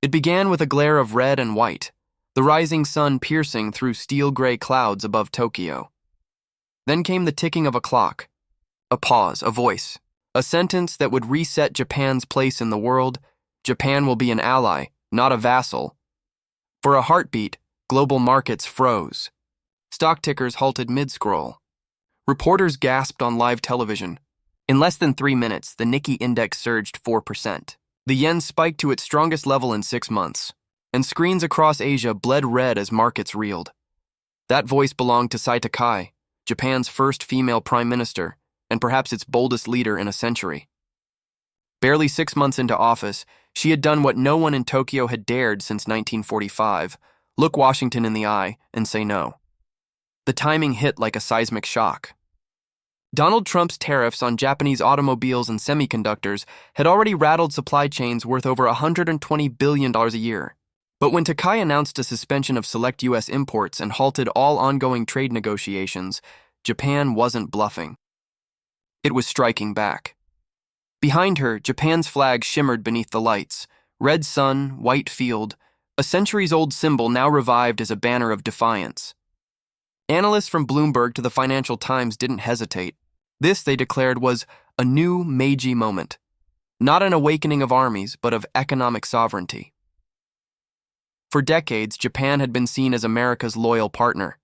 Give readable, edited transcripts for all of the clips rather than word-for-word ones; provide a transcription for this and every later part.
It began with a glare of red and white, the rising sun piercing through steel-gray clouds above Tokyo. Then came the ticking of a clock, a pause, a voice, a sentence that would reset Japan's place in the world. Japan will be an ally, not a vassal. For a heartbeat, global markets froze. Stock tickers halted mid-scroll. Reporters gasped on live television. In less than 3 minutes, the Nikkei index surged 4%. The yen spiked to its strongest level in 6 months, and screens across Asia bled red as markets reeled. That voice belonged to Sai Takai, Japan's first female prime minister, and perhaps its boldest leader in a century. Barely 6 months into office, she had done what no one in Tokyo had dared since 1945, look Washington in the eye and say no. The timing hit like a seismic shock. Donald Trump's tariffs on Japanese automobiles and semiconductors had already rattled supply chains worth over $120 billion a year. But when Takai announced a suspension of select U.S. imports and halted all ongoing trade negotiations, Japan wasn't bluffing. It was striking back. Behind her, Japan's flag shimmered beneath the lights. Red sun, white field, a centuries-old symbol now revived as a banner of defiance. Analysts from Bloomberg to the Financial Times didn't hesitate. This, they declared, was a new Meiji moment. Not an awakening of armies, but of economic sovereignty. For decades, Japan had been seen as America's loyal partner.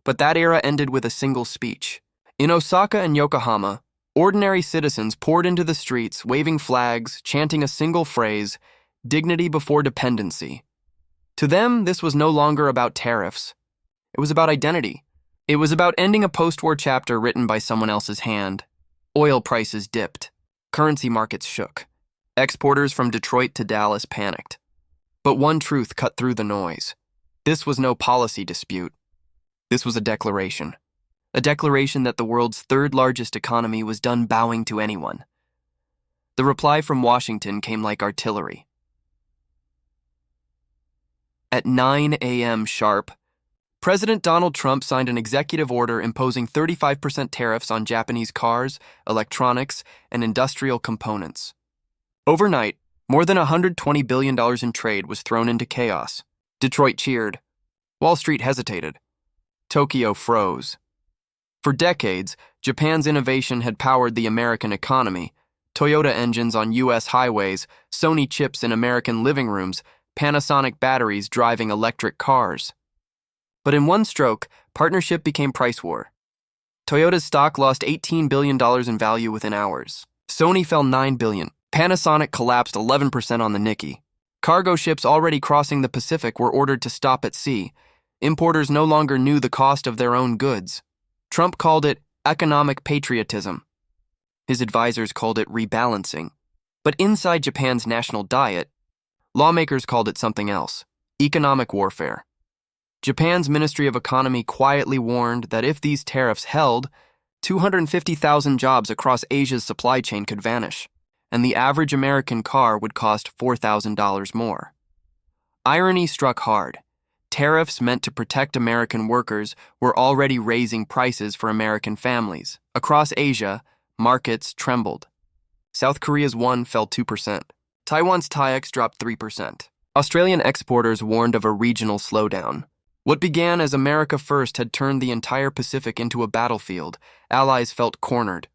But that era ended with a single speech. In Osaka and Yokohama, ordinary citizens poured into the streets, waving flags, chanting a single phrase, "Dignity before dependency." To them, this was no longer about tariffs. It was about identity. It was about ending a post-war chapter written by someone else's hand. Oil prices dipped. Currency markets shook. Exporters from Detroit to Dallas panicked. But one truth cut through the noise. This was no policy dispute. This was a declaration. A declaration that the world's third-largest economy was done bowing to anyone. The reply from Washington came like artillery. At 9 a.m. sharp, President Donald Trump signed an executive order imposing 35% tariffs on Japanese cars, electronics, and industrial components. Overnight, more than $120 billion in trade was thrown into chaos. Detroit cheered. Wall Street hesitated. Tokyo froze. For decades, Japan's innovation had powered the American economy. Toyota engines on U.S. highways, Sony chips in American living rooms, Panasonic batteries driving electric cars. But in one stroke, partnership became price war. Toyota's stock lost $18 billion in value within hours. Sony fell $9 billion. Panasonic collapsed 11% on the Nikkei. Cargo ships already crossing the Pacific were ordered to stop at sea. Importers no longer knew the cost of their own goods. Trump called it economic patriotism. His advisors called it rebalancing. But inside Japan's national diet, lawmakers called it something else: economic warfare. Japan's Ministry of Economy quietly warned that if these tariffs held, 250,000 jobs across Asia's supply chain could vanish, and the average American car would cost $4,000 more. Irony struck hard. Tariffs meant to protect American workers were already raising prices for American families. Across Asia, markets trembled. South Korea's won fell 2%. Taiwan's TAIEX dropped 3%. Australian exporters warned of a regional slowdown. What began as America First had turned the entire Pacific into a battlefield. Allies felt cornered.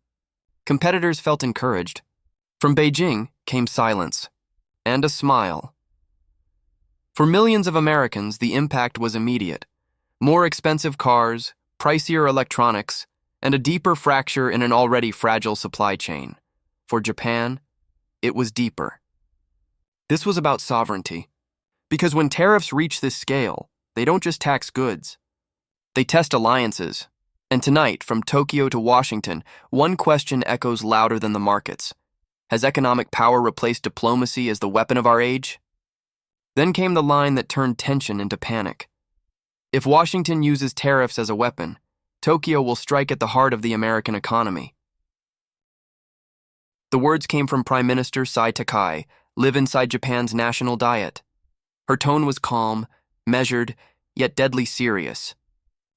Competitors felt encouraged. From Beijing came silence and a smile. For millions of Americans, the impact was immediate. More expensive cars, pricier electronics, and a deeper fracture in an already fragile supply chain. For Japan, it was deeper. This was about sovereignty. Because when tariffs reach this scale, they don't just tax goods. They test alliances. And tonight, from Tokyo to Washington, one question echoes louder than the markets. Has economic power replaced diplomacy as the weapon of our age? Then came the line that turned tension into panic. If Washington uses tariffs as a weapon, Tokyo will strike at the heart of the American economy. The words came from Prime Minister Sai Takai, live inside Japan's national diet. Her tone was calm, measured, yet deadly serious.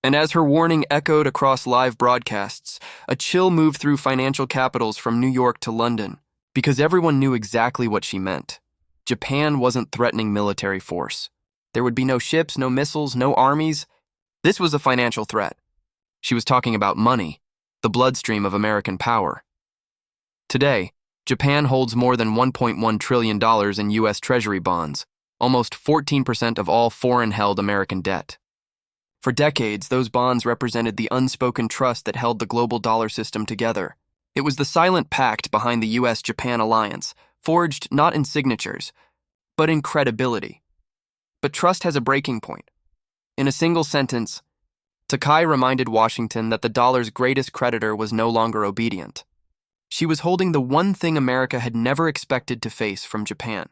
And as her warning echoed across live broadcasts, a chill moved through financial capitals from New York to London, because everyone knew exactly what she meant. Japan wasn't threatening military force. There would be no ships, no missiles, no armies. This was a financial threat. She was talking about money, the bloodstream of American power. Today, Japan holds more than $1.1 trillion in U.S. Treasury bonds, almost 14% of all foreign-held American debt. For decades, those bonds represented the unspoken trust that held the global dollar system together. It was the silent pact behind the U.S.-Japan alliance, forged not in signatures, but in credibility. But trust has a breaking point. In a single sentence, Takai reminded Washington that the dollar's greatest creditor was no longer obedient. She was holding the one thing America had never expected to face from Japan: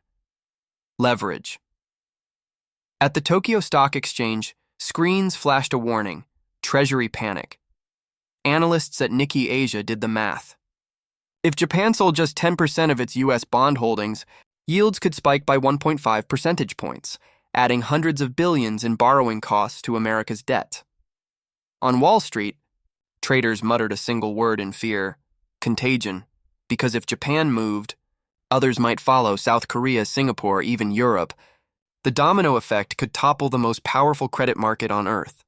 leverage. At the Tokyo Stock Exchange, screens flashed a warning: Treasury panic. Analysts at Nikkei Asia did the math. If Japan sold just 10% of its U.S. bond holdings, yields could spike by 1.5 percentage points, adding hundreds of billions in borrowing costs to America's debt. On Wall Street, traders muttered a single word in fear: contagion, because if Japan moved, others might follow: South Korea, Singapore, even Europe. The domino effect could topple the most powerful credit market on Earth.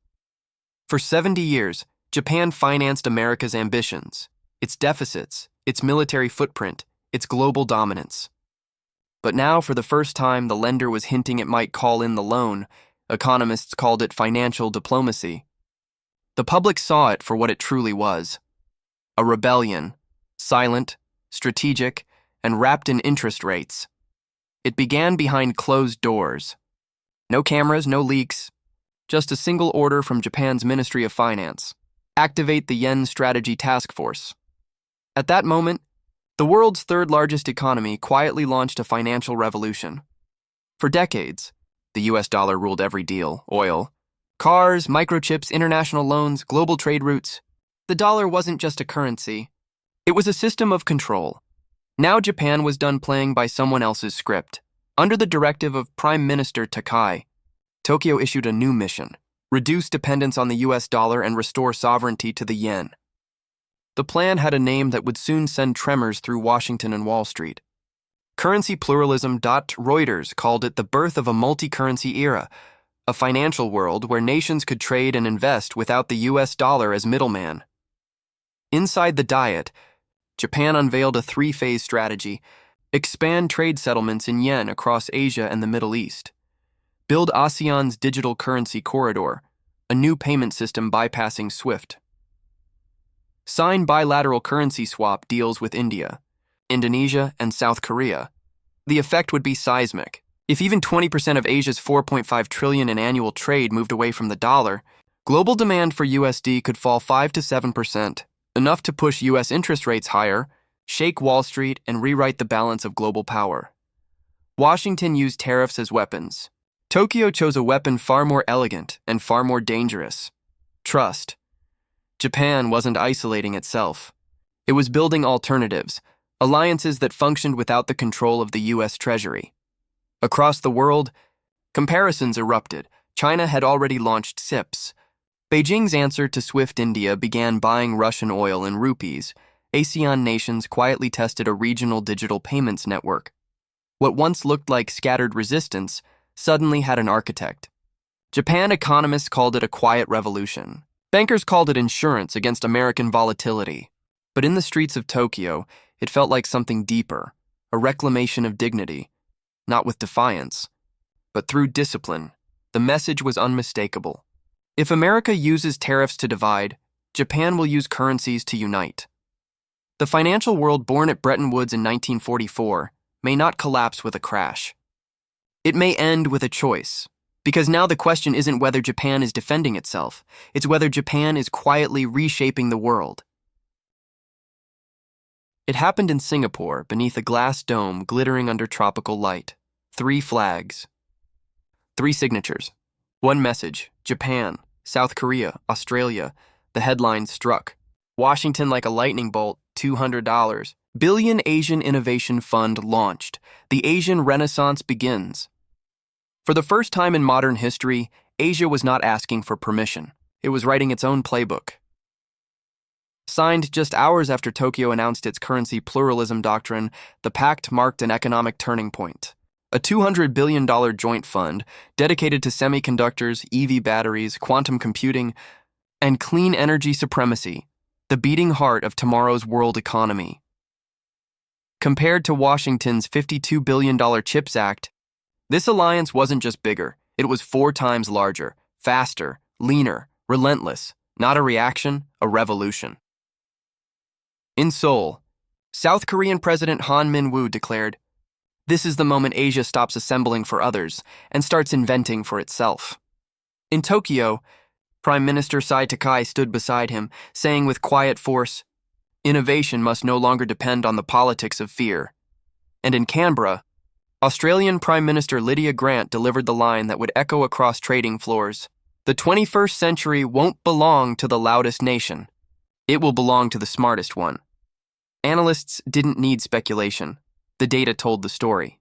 For 70 years, Japan financed America's ambitions, its deficits, its military footprint, its global dominance. But now, for the first time, the lender was hinting it might call in the loan. Economists called it financial diplomacy. The public saw it for what it truly was: a rebellion, silent, strategic, and wrapped in interest rates. It began behind closed doors. No cameras, no leaks, just a single order from Japan's Ministry of Finance: activate the Yen Strategy Task Force. At that moment, the world's third-largest economy quietly launched a financial revolution. For decades, the U.S. dollar ruled every deal: oil, cars, microchips, international loans, global trade routes. The dollar wasn't just a currency. It was a system of control. Now Japan was done playing by someone else's script. Under the directive of Prime Minister Takai, Tokyo issued a new mission: reduce dependence on the U.S. dollar and restore sovereignty to the yen. The plan had a name that would soon send tremors through Washington and Wall Street. Currency pluralism. Reuters called it the birth of a multi-currency era, a financial world where nations could trade and invest without the U.S. dollar as middleman. Inside the Diet, Japan unveiled a three-phase strategy: expand trade settlements in yen across Asia and the Middle East, build ASEAN's digital currency corridor, a new payment system bypassing SWIFT, sign bilateral currency swap deals with India, Indonesia, and South Korea. The effect would be seismic. If even 20% of Asia's $4.5 trillion in annual trade moved away from the dollar, global demand for USD could fall 5 to 7%, enough to push U.S. interest rates higher, shake Wall Street, and rewrite the balance of global power. Washington used tariffs as weapons. Tokyo chose a weapon far more elegant and far more dangerous: trust. Japan wasn't isolating itself. It was building alternatives, alliances that functioned without the control of the U.S. Treasury. Across the world, comparisons erupted. China had already launched SIPs. Beijing's answer to SWIFT. India began buying Russian oil in rupees. ASEAN nations quietly tested a regional digital payments network. What once looked like scattered resistance suddenly had an architect. Japan economists called it a quiet revolution. Bankers called it insurance against American volatility. But in the streets of Tokyo, it felt like something deeper: a reclamation of dignity. Not with defiance, but through discipline. The message was unmistakable. If America uses tariffs to divide, Japan will use currencies to unite. The financial world born at Bretton Woods in 1944 may not collapse with a crash. It may end with a choice, because now the question isn't whether Japan is defending itself, it's whether Japan is quietly reshaping the world. It happened in Singapore, beneath a glass dome glittering under tropical light. 3 flags. 3 signatures. 1 message: Japan, South Korea, Australia. The headline struck. Washington like a lightning bolt, $200. Billion Asian Innovation Fund launched. The Asian Renaissance begins. For the first time in modern history, Asia was not asking for permission. It was writing its own playbook. Signed just hours after Tokyo announced its currency pluralism doctrine, the pact marked an economic turning point. a $200 billion joint fund dedicated to semiconductors, EV batteries, quantum computing, and clean energy supremacy, the beating heart of tomorrow's world economy. Compared to Washington's $52 billion CHIPS Act, this alliance wasn't just bigger, it was 4 times larger, faster, leaner, relentless, not a reaction, a revolution. In Seoul, South Korean President Han Min-woo declared, "This is the moment Asia stops assembling for others and starts inventing for itself." In Tokyo, Prime Minister Sai Takai stood beside him, saying with quiet force, "Innovation must no longer depend on the politics of fear." And in Canberra, Australian Prime Minister Lydia Grant delivered the line that would echo across trading floors. "The 21st century won't belong to the loudest nation. It will belong to the smartest one." Analysts didn't need speculation. The data told the story.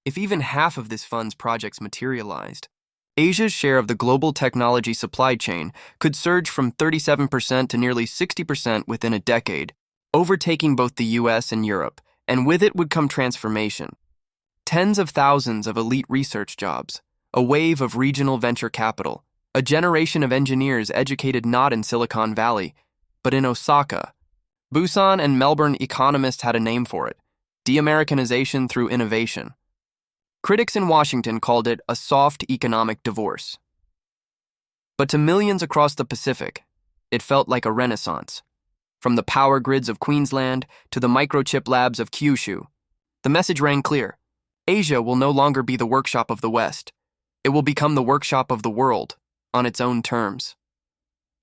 If even half of this fund's projects materialized, Asia's share of the global technology supply chain could surge from 37% to nearly 60% within a decade, overtaking both the US and Europe, and with it would come transformation. Tens of thousands of elite research jobs, a wave of regional venture capital, a generation of engineers educated not in Silicon Valley, but in Osaka. Busan and Melbourne economists had a name for it: de-Americanization through innovation. Critics in Washington called it a soft economic divorce. But to millions across the Pacific, it felt like a renaissance. From the power grids of Queensland to the microchip labs of Kyushu, the message rang clear: Asia will no longer be the workshop of the West. It will become the workshop of the world, on its own terms.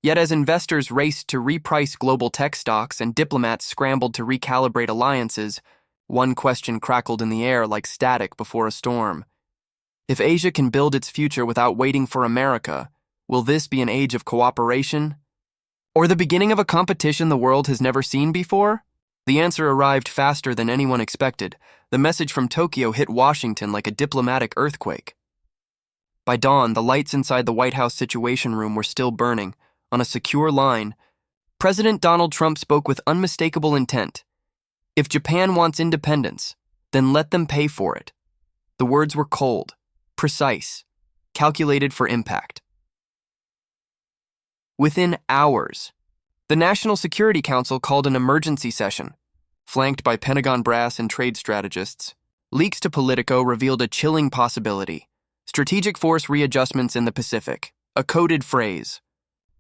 Yet as investors raced to reprice global tech stocks and diplomats scrambled to recalibrate alliances, one question crackled in the air like static before a storm. If Asia can build its future without waiting for America, will this be an age of cooperation? Or the beginning of a competition the world has never seen before? The answer arrived faster than anyone expected. The message from Tokyo hit Washington like a diplomatic earthquake. By dawn, the lights inside the White House Situation Room were still burning. On a secure line, President Donald Trump spoke with unmistakable intent. "If Japan wants independence, then let them pay for it." The words were cold, precise, calculated for impact. Within hours, the National Security Council called an emergency session. Flanked by Pentagon brass and trade strategists, leaks to Politico revealed a chilling possibility: strategic force readjustments in the Pacific, a coded phrase,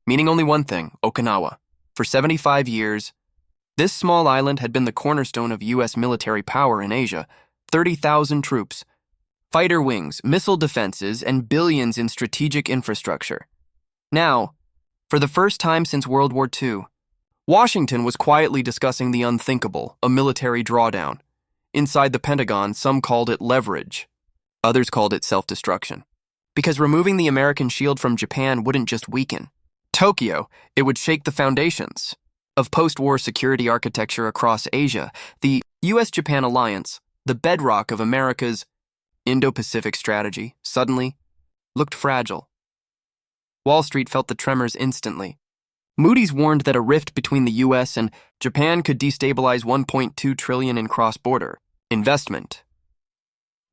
meaning only one thing: Okinawa. For 75 years, this small island had been the cornerstone of U.S. military power in Asia: 30,000 troops, fighter wings, missile defenses, and billions in strategic infrastructure. Now, for the first time since World War II, Washington was quietly discussing the unthinkable, a military drawdown. Inside the Pentagon, some called it leverage. Others called it self-destruction. Because removing the American shield from Japan wouldn't just weaken Tokyo, it would shake the foundations of post-war security architecture across Asia. The U.S.-Japan alliance, the bedrock of America's Indo-Pacific strategy, suddenly looked fragile. Wall Street felt the tremors instantly. Moody's warned that a rift between the U.S. and Japan could destabilize $1.2 trillion in cross-border investment.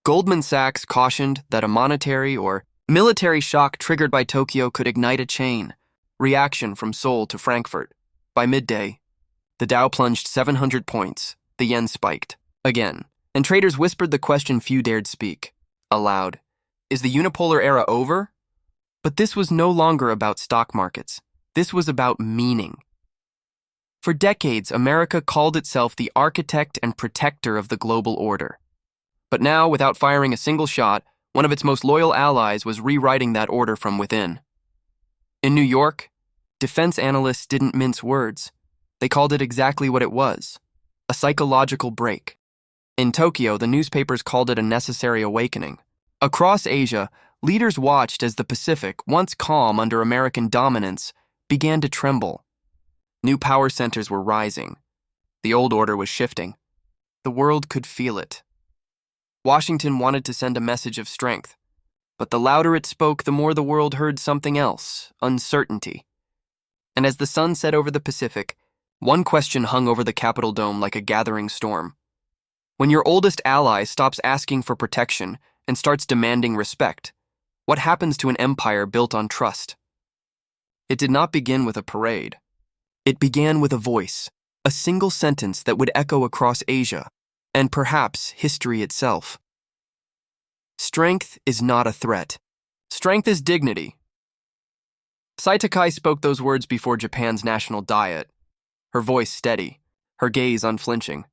Goldman Sachs cautioned that a monetary or military shock triggered by Tokyo could ignite a chain reaction from Seoul to Frankfurt. By midday, the Dow plunged 700 points, the yen spiked again, and traders whispered the question few dared speak aloud: is the unipolar era over? But this was no longer about stock markets. This was about meaning. For decades, America called itself the architect and protector of the global order. But now, without firing a single shot, one of its most loyal allies was rewriting that order from within. In New York, defense analysts didn't mince words. They called it exactly what it was: a psychological break. In Tokyo, the newspapers called it a necessary awakening. Across Asia, leaders watched as the Pacific, once calm under American dominance, began to tremble. New power centers were rising. The old order was shifting. The world could feel it. Washington wanted to send a message of strength, but the louder it spoke, the more the world heard something else: uncertainty. And as the sun set over the Pacific, one question hung over the Capitol dome like a gathering storm. When your oldest ally stops asking for protection and starts demanding respect, what happens to an empire built on trust? It did not begin with a parade. It began with a voice, a single sentence that would echo across Asia, and perhaps history itself. Strength is not a threat. Strength is dignity. Sai Takai spoke those words before Japan's national diet, her voice steady, her gaze unflinching.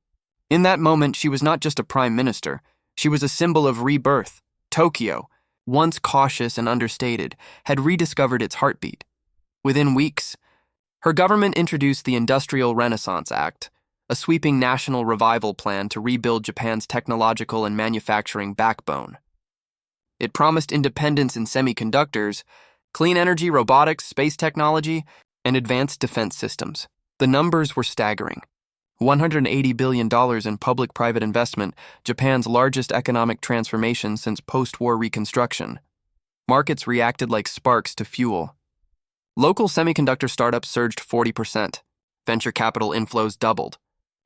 In that moment, she was not just a prime minister, she was a symbol of rebirth. Tokyo, once cautious and understated, had rediscovered its heartbeat. Within weeks, her government introduced the Industrial Renaissance Act, a sweeping national revival plan to rebuild Japan's technological and manufacturing backbone. It promised independence in semiconductors, clean energy, robotics, space technology, and advanced defense systems. The numbers were staggering. $180 billion in public-private investment, Japan's largest economic transformation since post-war reconstruction. Markets reacted like sparks to fuel. Local semiconductor startups surged 40%. Venture capital inflows doubled.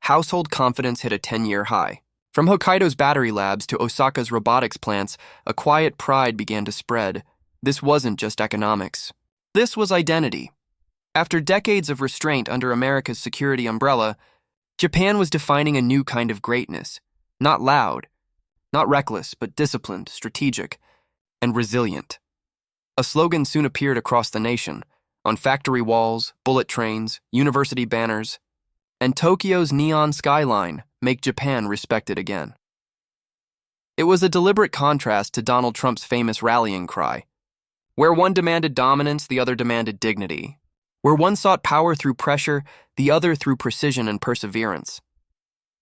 Household confidence hit a 10-year high. From Hokkaido's battery labs to Osaka's robotics plants, a quiet pride began to spread. This wasn't just economics. This was identity. After decades of restraint under America's security umbrella, Japan was defining a new kind of greatness. Not loud, not reckless, but disciplined, strategic, and resilient. A slogan soon appeared across the nation, on factory walls, bullet trains, university banners, and Tokyo's neon skyline, "Make Japan respected again." It was a deliberate contrast to Donald Trump's famous rallying cry. Where one demanded dominance, the other demanded dignity. Where one sought power through pressure, the other through precision and perseverance.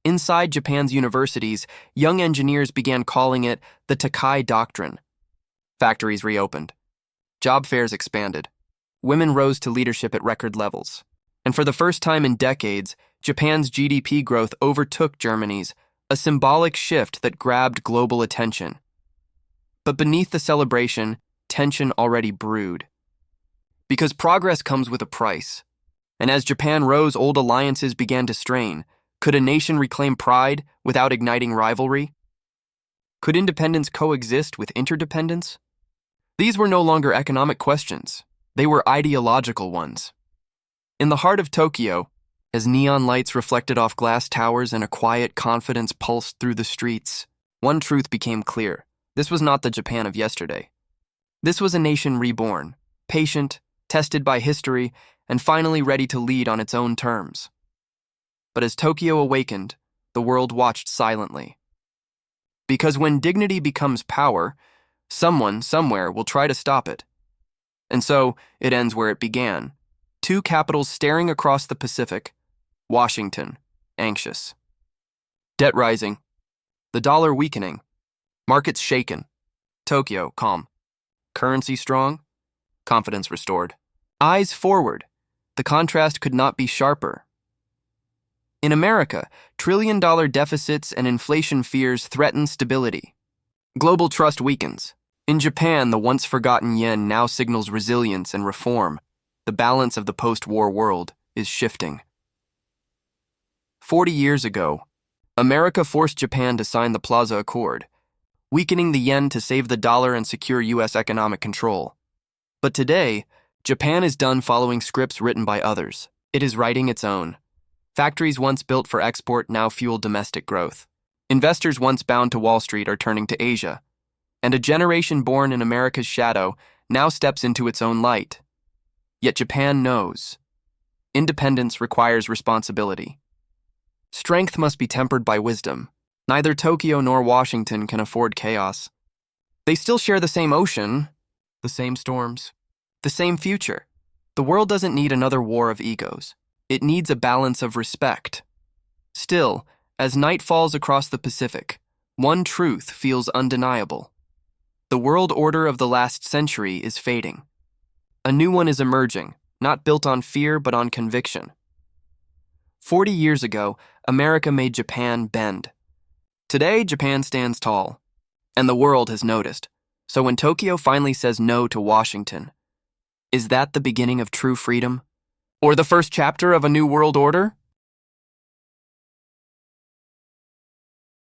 Inside Japan's universities, young engineers began calling it the Takai Doctrine. Factories reopened. Job fairs expanded. Women rose to leadership at record levels. And for the first time in decades, Japan's GDP growth overtook Germany's, a symbolic shift that grabbed global attention. But beneath the celebration, tension already brewed. Because progress comes with a price. And as Japan rose, old alliances began to strain. Could a nation reclaim pride without igniting rivalry? Could independence coexist with interdependence? These were no longer economic questions. They were ideological ones. In the heart of Tokyo, as neon lights reflected off glass towers and a quiet confidence pulsed through the streets, one truth became clear. This was not the Japan of yesterday. This was a nation reborn, patient, tested by history, and finally ready to lead on its own terms. But as Tokyo awakened, the world watched silently. Because when dignity becomes power, someone, somewhere, will try to stop it. And so, it ends where it began. Two capitals staring across the Pacific. Washington, anxious. Debt rising. The dollar weakening. Markets shaken. Tokyo, calm. Currency strong. Confidence restored. Eyes forward. The contrast could not be sharper. In America, trillion-dollar deficits and inflation fears threaten stability. Global trust weakens. In Japan, the once-forgotten yen now signals resilience and reform. The balance of the post-war world is shifting. 40 years ago, America forced Japan to sign the Plaza Accord, weakening the yen to save the dollar and secure U.S. economic control. But today, Japan is done following scripts written by others. It is writing its own. Factories once built for export now fuel domestic growth. Investors once bound to Wall Street are turning to Asia. And a generation born in America's shadow now steps into its own light. Yet Japan knows. Independence requires responsibility. Strength must be tempered by wisdom. Neither Tokyo nor Washington can afford chaos. They still share the same ocean, the same storms, the same future. The world doesn't need another war of egos. It needs a balance of respect. Still, as night falls across the Pacific, one truth feels undeniable. The world order of the last century is fading. A new one is emerging, not built on fear but on conviction. 40 years ago, America made Japan bend. Today, Japan stands tall, and the world has noticed. So when Tokyo finally says no to Washington, is that the beginning of true freedom? Or the first chapter of a new world order?